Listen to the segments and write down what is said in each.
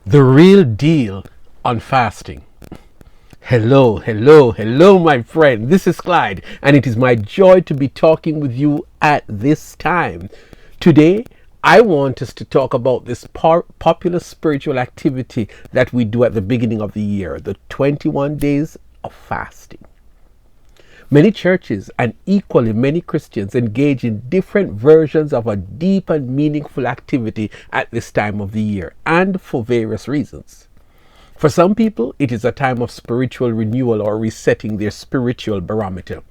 The real deal on fasting. Hello, hello, hello, my friend. This is Clyde, and it is my joy to be talking with you at this time. Today, I want us to talk about this popular spiritual activity that we do at the beginning of the year, the 21 days of fasting. Many churches and equally many Christians engage in different versions of a deep and meaningful activity at this time of the year, and for various reasons. For some people, it is a time of spiritual renewal or resetting their spiritual barometer.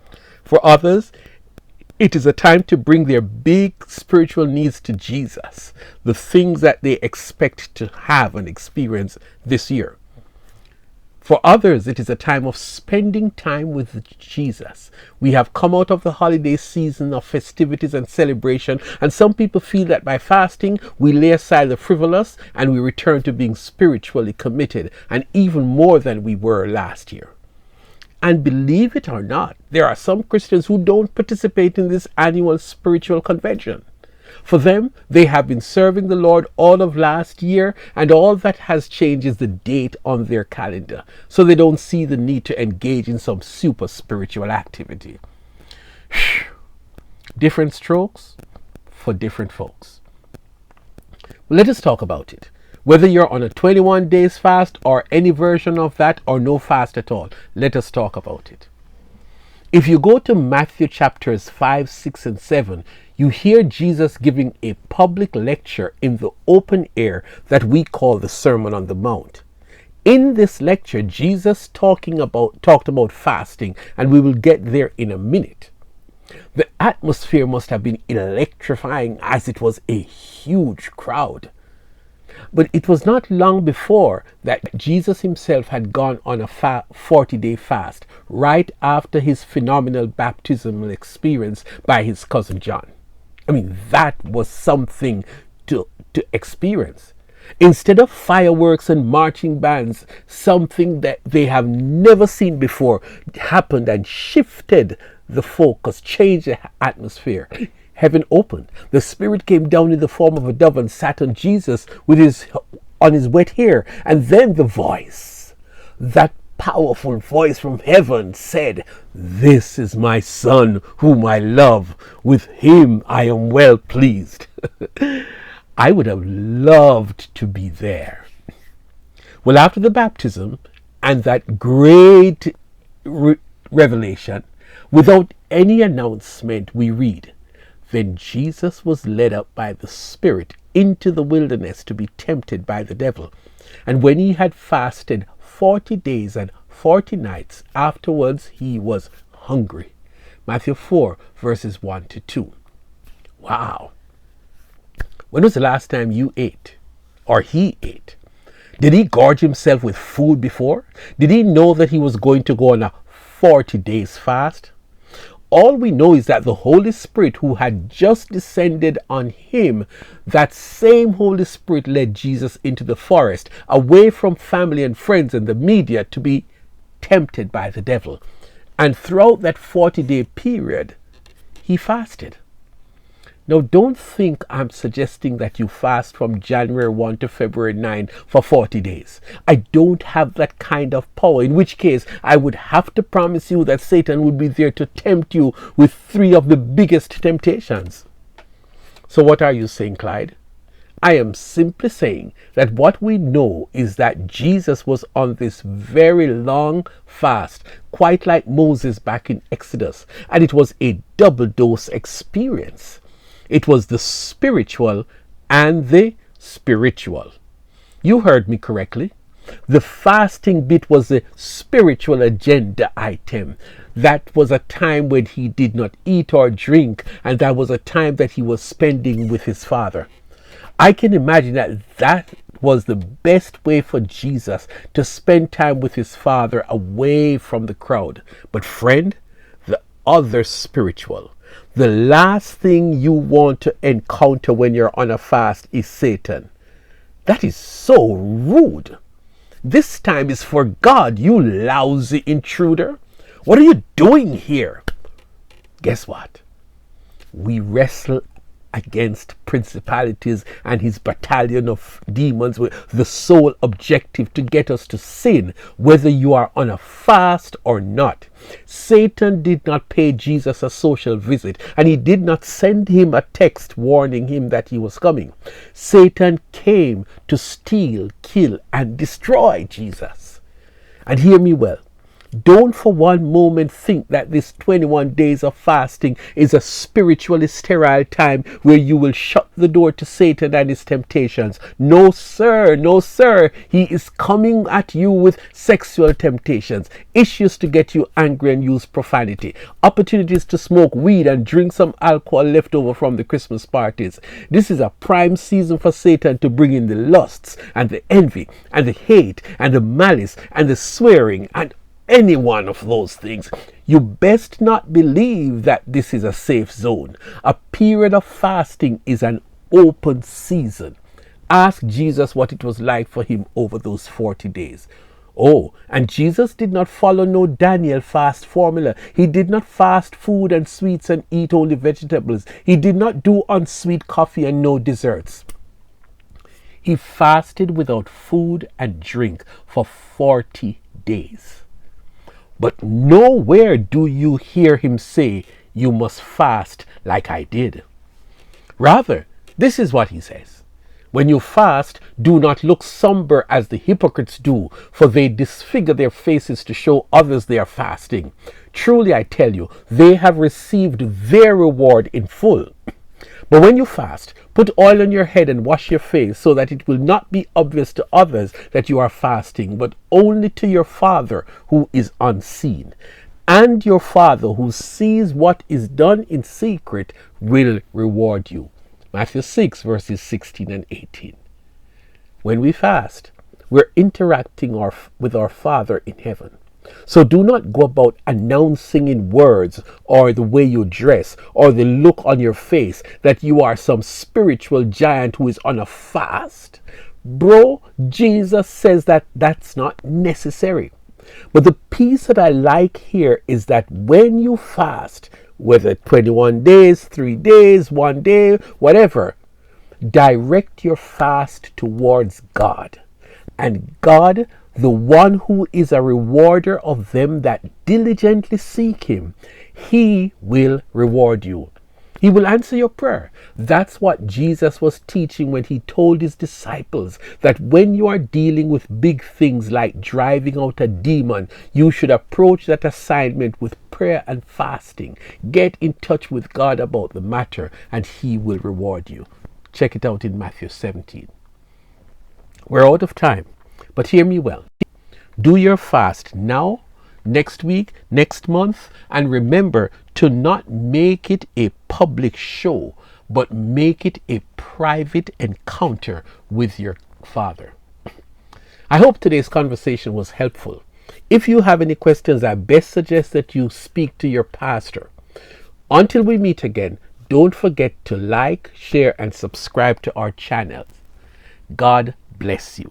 For others, it is a time to bring their big spiritual needs to Jesus, the things that they expect to have and experience this year. For others, it is a time of spending time with Jesus. We have come out of the holiday season of festivities and celebration, and some people feel that by fasting, we lay aside the frivolous and we return to being spiritually committed, and even more than we were last year. And believe it or not, there are some Christians who don't participate in this annual spiritual convention. For them, they have been serving the Lord all of last year, and all that has changed is the date on their calendar. So they don't see the need to engage in some super spiritual activity. Different strokes for different folks. Let us talk about it. Whether you're on a 21 days fast or any version of that or no fast at all, let us talk about it. If you go to Matthew chapters 5, 6, and 7, you hear Jesus giving a public lecture in the open air that we call the Sermon on the Mount. In this lecture, Jesus talked about fasting, and we will get there in a minute. The atmosphere must have been electrifying as it was a huge crowd. But it was not long before that Jesus himself had gone on a 40-day fast, right after his phenomenal baptismal experience by his cousin John. I mean, that was something to experience. Instead of fireworks and marching bands, something that they have never seen before happened and shifted the focus, changed the atmosphere. Heaven opened. The Spirit came down in the form of a dove and sat on Jesus on his wet hair. And then the voice, that powerful voice from heaven said, "This is my Son whom I love. With him I am well pleased." I would have loved to be there. Well, after the baptism and that great revelation, without any announcement, we read, "Then Jesus was led up by the Spirit into the wilderness to be tempted by the devil. And when he had fasted 40 days and 40 nights, afterwards he was hungry." Matthew 4, verses 1 to 2. Wow. When was the last time you ate? Or he ate? Did he gorge himself with food before? Did he know that he was going to go on a 40 days fast? All we know is that the Holy Spirit who had just descended on him, that same Holy Spirit led Jesus into the forest, away from family and friends and the media, to be tempted by the devil. And throughout that 40-day period, he fasted. Now, don't think I'm suggesting that you fast from January 1 to February 9 for 40 days. I don't have that kind of power, in which case I would have to promise you that Satan would be there to tempt you with 3 of the biggest temptations. So what are you saying, Clyde? I am simply saying that what we know is that Jesus was on this very long fast, quite like Moses back in Exodus, and it was a double dose experience. It was the spiritual and the spiritual. You heard me correctly. The fasting bit was a spiritual agenda item. That was a time when he did not eat or drink, and that was a time that he was spending with his Father. I can imagine that was the best way for Jesus to spend time with his Father away from the crowd. But friend, the other spiritual, the last thing you want to encounter when you're on a fast is Satan. That is so rude. This time is for God, you lousy intruder. What are you doing here? Guess what? We wrestle against principalities and his battalion of demons with the sole objective to get us to sin, whether you are on a fast or not. Satan did not pay Jesus a social visit, and he did not send him a text warning him that he was coming. Satan came to steal, kill, and destroy Jesus. And hear me well. Don't for one moment think that this 21 days of fasting is a spiritually sterile time where you will shut the door to Satan and his temptations. No, sir. No, sir. He is coming at you with sexual temptations, issues to get you angry and use profanity, opportunities to smoke weed and drink some alcohol left over from the Christmas parties. This is a prime season for Satan to bring in the lusts and the envy and the hate and the malice and the swearing and any one of those things. You best not believe that this is a safe zone. A period of fasting is an open season. Ask Jesus what it was like for him over those 40 days. Oh, and Jesus did not follow no Daniel fast formula. He did not fast food and sweets and eat only vegetables. He did not do unsweet coffee and no desserts. He fasted without food and drink for 40 days. But nowhere do you hear him say, you must fast like I did. Rather, this is what he says. When you fast, do not look somber as the hypocrites do, for they disfigure their faces to show others they are fasting. Truly I tell you, they have received their reward in full. But when you fast, put oil on your head and wash your face, so that it will not be obvious to others that you are fasting, but only to your Father who is unseen. And your Father who sees what is done in secret will reward you. Matthew 6 verses 16 and 18. When we fast, we're interacting with our Father in heaven. So do not go about announcing in words or the way you dress or the look on your face that you are some spiritual giant who is on a fast. Bro, Jesus says that that's not necessary. But the piece that I like here is that when you fast, whether 21 days, 3 days, 1 day, whatever, direct your fast towards God. And God, the one who is a rewarder of them that diligently seek him, he will reward you. He will answer your prayer. That's what Jesus was teaching when he told his disciples that when you are dealing with big things like driving out a demon, you should approach that assignment with prayer and fasting. Get in touch with God about the matter and he will reward you. Check it out in Matthew 17. We're out of time. But hear me well. Do your fast now, next week, next month, and remember to not make it a public show, but make it a private encounter with your Father. I hope today's conversation was helpful. If you have any questions, I best suggest that you speak to your pastor. Until we meet again, don't forget to like, share, and subscribe to our channel. God bless you.